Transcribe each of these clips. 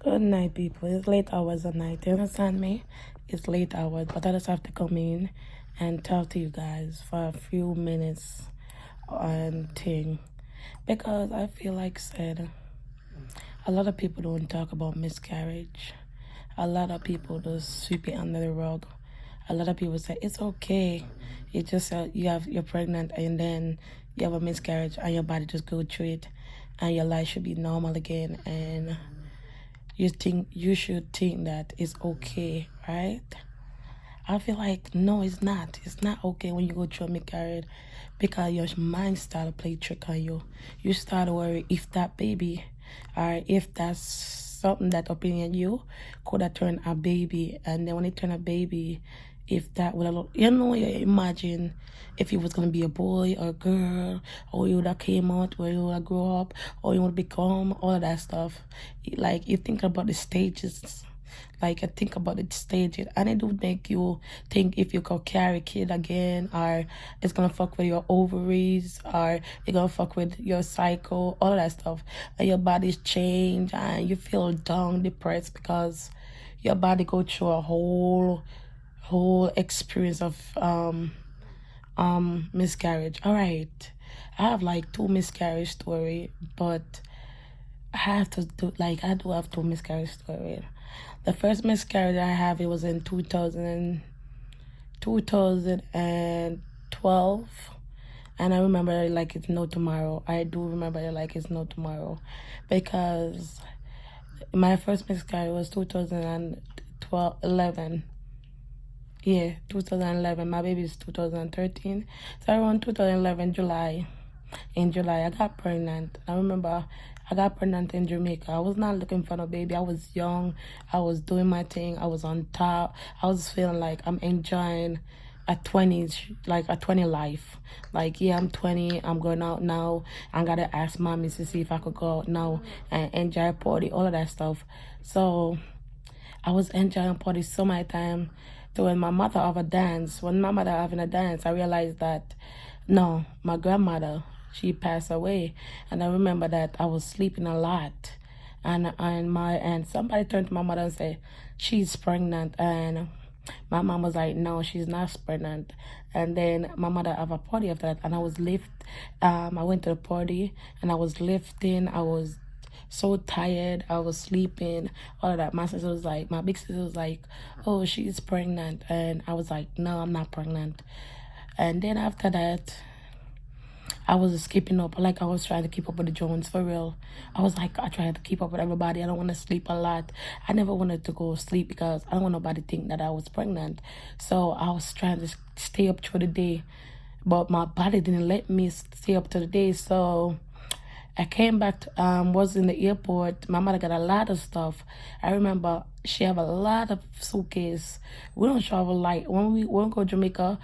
Good night, people. It's late hours at night. You understand me? It's late hours, but I just have to come in and talk to you guys for a few minutes and thing. Because I feel like said a lot of people don't talk about miscarriage. A lot of people just sweep it under the rug. A lot of people say it's okay. It's just you're pregnant and then you have a miscarriage and your body just go through it and your life should be normal again, and you should think that it's okay, right? I feel like no, it's not. It's not okay when you go through a miscarriage because your mind start to play trick on you. You start to worry if that baby or if that's something that opinion you could have turned a baby, and then when it turn a baby, if that would have, you imagine if it was gonna be a boy or a girl, or you would have came out, or you would have grow up, or you would become all of that stuff. Like you think about the stages. Like I think about the stages, and it would make you think if you could carry a kid again, or it's gonna fuck with your ovaries, or it's gonna fuck with your cycle, all of that stuff, and your body's change, and you feel down, depressed because your body go through a whole experience of miscarriage. All right, I have like 2 miscarriage story, but I do have 2 miscarriage story. The first miscarriage I have, it was in 2012, and I remember it like it's no tomorrow. I do remember it like it's no tomorrow, because my first miscarriage was 2011. Yeah, 2011. My baby is 2013. So around 2011, in July, I got pregnant. I remember I got pregnant in Jamaica. I was not looking for no baby. I was young. I was doing my thing. I was on top. I was feeling like I'm enjoying a 20s, like a 20 life. Like, yeah, I'm 20. I'm going out now. I gotta ask mommy to see if I could go out now and enjoy a party, all of that stuff. So I was enjoying parties so many times. So when my mother having a dance, I realized that no, my grandmother, she passed away, and I remember that I was sleeping a lot, and somebody turned to my mother and said she's pregnant, and my mom was like, no, she's not pregnant. And then my mother have a party after that, and I went to the party and I was lifting. I was so tired. I was sleeping, all of that. My big sister was like, oh, she's pregnant. And I was like, no, I'm not pregnant. And then after that, I was skipping up. Like, I was trying to keep up with the Jones, for real. I tried to keep up with everybody. I don't want to sleep a lot. I never wanted to go sleep because I don't want nobody to think that I was pregnant. So I was trying to stay up through the day. But my body didn't let me stay up to the day. So I came back, was in the airport. My mother got a lot of stuff. I remember she have a lot of suitcase. We don't travel light. When we go to Jamaica,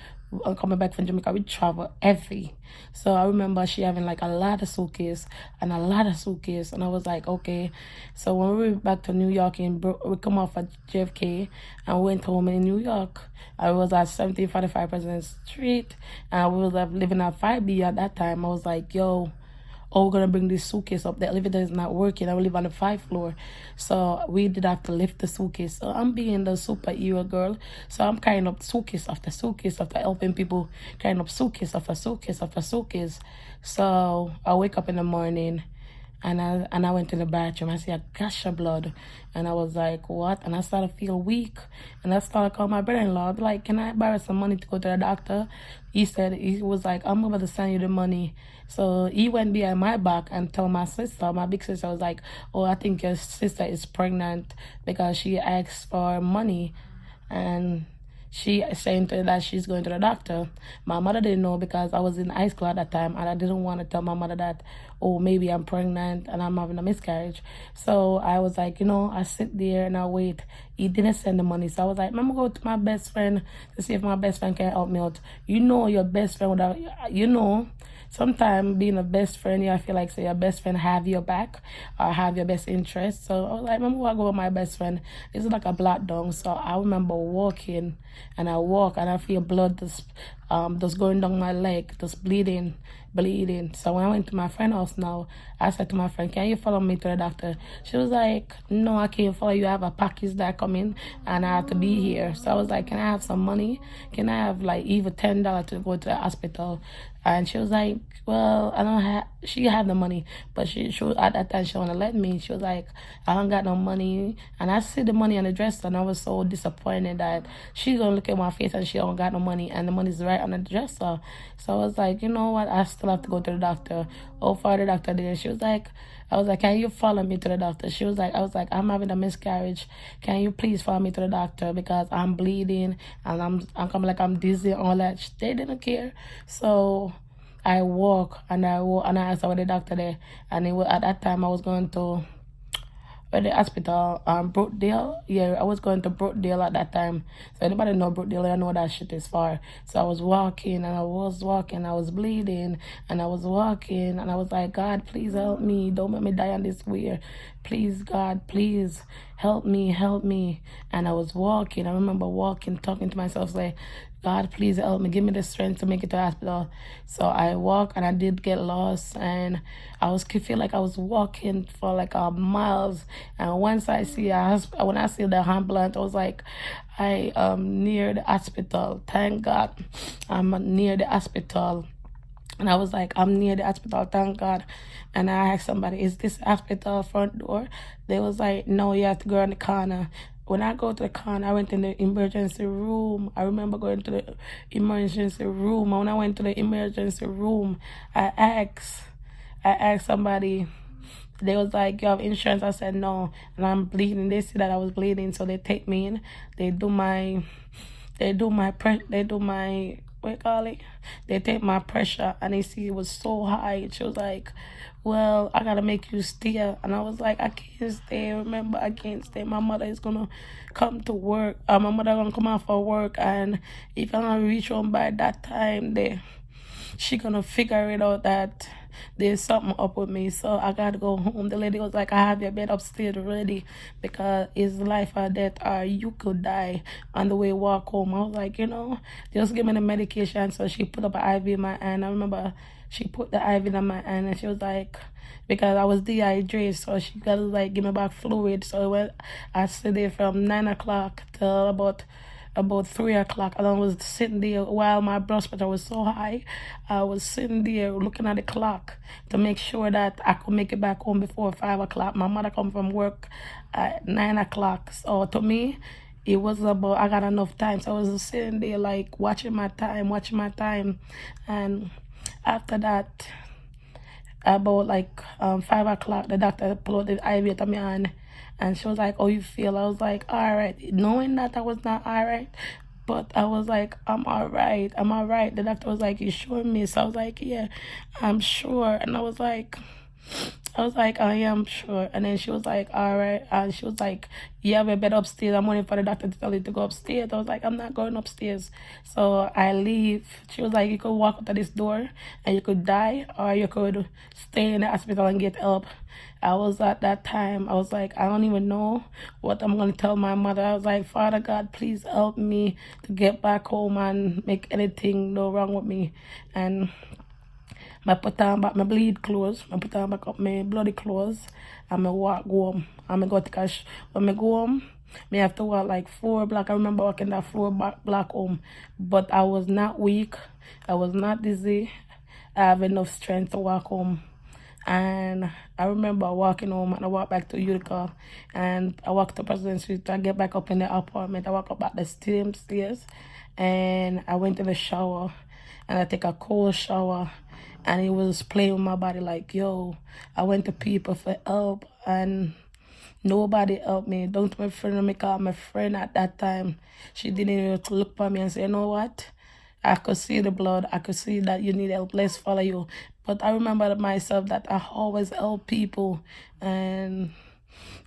coming back from Jamaica, we travel heavy. So I remember she having like a lot of suitcase. And I was like, okay. So when we went back to New York, we come off at JFK and went home in New York. I was at 1745 President Street, and we was living at 5B at that time. I was like, yo, oh, we're gonna bring this suitcase up. The elevator is not working. I live on the 5th floor. So we did have to lift the suitcase. So I'm being the superhero girl. So I'm carrying up suitcase after suitcase after helping people, carrying up suitcase after suitcase after suitcase. So I wake up in the morning and I went to the bathroom. I see a gush of blood. And I was like, what? And I started to feel weak. And I started calling my brother-in-law. I'd be like, can I borrow some money to go to the doctor? He was like, I'm about to send you the money. So he went behind my back and told my big sister was like, oh, I think your sister is pregnant because she asked for money. And she saying to her that she's going to the doctor. My mother didn't know because I was in high school at that time, and I didn't want to tell my mother that, oh, maybe I'm pregnant and I'm having a miscarriage. So I was like, I sit there and I wait. He didn't send the money. So I was like, I'm going to go to my best friend to see if my best friend can help me out. Your best friend would have, sometimes being a best friend, I feel like say your best friend have your back or have your best interest. So I was like, remember I go with my best friend. It's like a black dog. So I remember walking, and I walk and I feel blood just going down my leg, just bleeding. So when I went to my friend's house now, I said to my friend, can you follow me to the doctor? She was like, no, I can't follow you. I have a package that coming and I have to be here. So I was like, can I have some money? Can I have like even $10 to go to the hospital? And she was like, well, I don't have, she had the money, but she at that time, she want to let me. She was like, I don't got no money. And I see the money on the dresser, and I was so disappointed that she gonna look at my face and she don't got no money, and the money's right on the dresser. So I was like, you know what, I still have to go to the doctor. Oh, for the doctor there. She was like, I was like, can you follow me to the doctor? She was like, I was like, I'm having a miscarriage. Can you please follow me to the doctor because I'm bleeding and I'm coming like I'm dizzy and all that. They didn't care. So I walk and I asked about the doctor there, and it was, at that time I was going to the hospital, Brookdale. Yeah, I was going to Brookdale at that time. So anybody know Brookdale, I know that shit is far. So I was walking and I was bleeding and I was walking and I was like, God, please help me. Don't let me die on this way. Please, God, please help me, help me. And I was walking. I remember walking, talking to myself, like, God, please help me. Give me the strength to make it to the hospital. So I walked and I did get lost. And I feel like I was walking for like miles. And once I see when I see the ambulance, I was like, I am near the hospital. Thank God I'm near the hospital. And I was like, I'm near the hospital, thank God. And I asked somebody, is this hospital front door? They was like, no, you have to go around the corner. When I go to the corner, I went in the emergency room. I remember going to the emergency room. And when I went to the emergency room, I asked somebody, they was like, you have insurance? I said, no. And I'm bleeding. They see that I was bleeding, so they take me in. They do my, what you call it? They take my pressure and they see it was so high. She was like, well, I gotta make you stay. And I was like, I can't stay. Remember, I can't stay. My mother is gonna come to work. My mother gonna come out for work, and if I don't reach home by that time, she gonna figure it out that there's something up with me. So I gotta go home. The lady was like, I have your bed upstairs ready because it's life or death, or you could die on the way walk home. I was like, just give me the medication. So she put up an IV in my hand. I remember she put the IV in my hand and she was like, because I was dehydrated, so she got to like give me back fluid. So I stayed there from 9 o'clock till about 3 o'clock, and I was sitting there while my blood pressure was so high. I was sitting there looking at the clock to make sure that I could make it back home before 5 o'clock. My mother come from work at 9 o'clock. So to me, it was about, I got enough time. So I was sitting there like watching my time. And after that, about like 5 o'clock, the doctor pulled the IV to me hand. And she was like, oh, you feel? I was like, all right. Knowing that I was not all right. But I was like, I'm all right. The doctor was like, you sure, miss? I was like, yeah, I'm sure. And I was like, I am sure. And then she was like, all right. And she was like, you have a bed upstairs. I'm waiting for the doctor to tell you to go upstairs. I was like, I'm not going upstairs. So I leave. She was like, you could walk up to this door and you could die, or you could stay in the hospital and get help. I was at that time, I was like, I don't even know what I'm going to tell my mother. I was like, Father God, please help me to get back home and make anything go wrong with me. And I put on back my bleed clothes. I put on back up my bloody clothes. And I walk home. And I go to cash. When I go home, I have to walk like 4 block. I remember walking that 4 block home. But I was not weak. I was not dizzy. I have enough strength to walk home. And I remember walking home and I walked back to Utica. And I walked to President Street. I get back up in the apartment. I walk up at the same stairs. And I went to the shower. And I take a cold shower. And it was playing with my body like, yo, I went to people for help and nobody helped me. Don't my friend me call my friend at that time. She didn't even look for me and say, you know what? I could see the blood. I could see that you need help. Let's follow you. But I remember myself that I always help people. And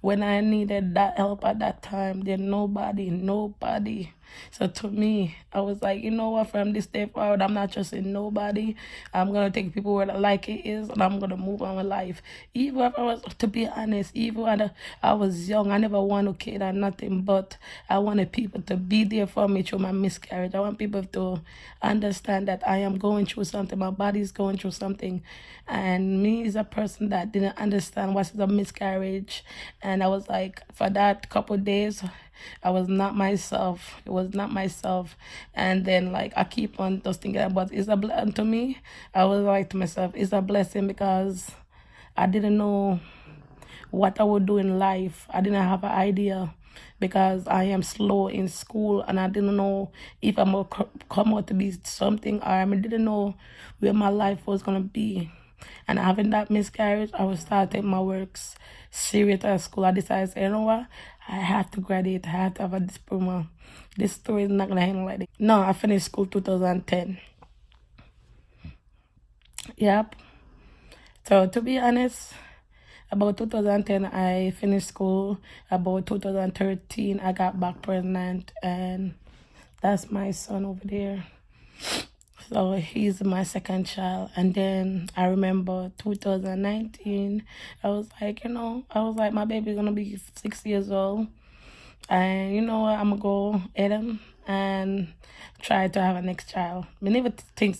when I needed that help at that time, then nobody So to me, I was like, you know what, from this day forward, I'm not trusting nobody. I'm gonna take people where the like it is, and I'm gonna move on with life. Even if I was, to be honest, even when I was young, I never wanted a kid or nothing, but I wanted people to be there for me through my miscarriage. I want people to understand that I am going through something, my body's going through something. And me is a person that didn't understand what's a miscarriage. And I was like, for that couple of days, I was not myself. It was not myself. And then like I keep on just thinking about it's a blessing to me. I was like to myself, it's a blessing because I didn't know what I would do in life. I didn't have an idea because I am slow in school and I didn't know if I'm going to come out to be something, or I didn't know where my life was going to be. And having that miscarriage, I was starting my works serious at school. I decided, you know what, I have to graduate. I have to have a diploma. This story is not going to end like this. No, I finished school 2010. Yep. So to be honest, about 2010, I finished school. About 2013, I got back pregnant, and that's my son over there. So he's my second child. And then I remember 2019, I was like, my baby's gonna be 6 years old. And you know what, I'm gonna go at him and try to have a next child. I never think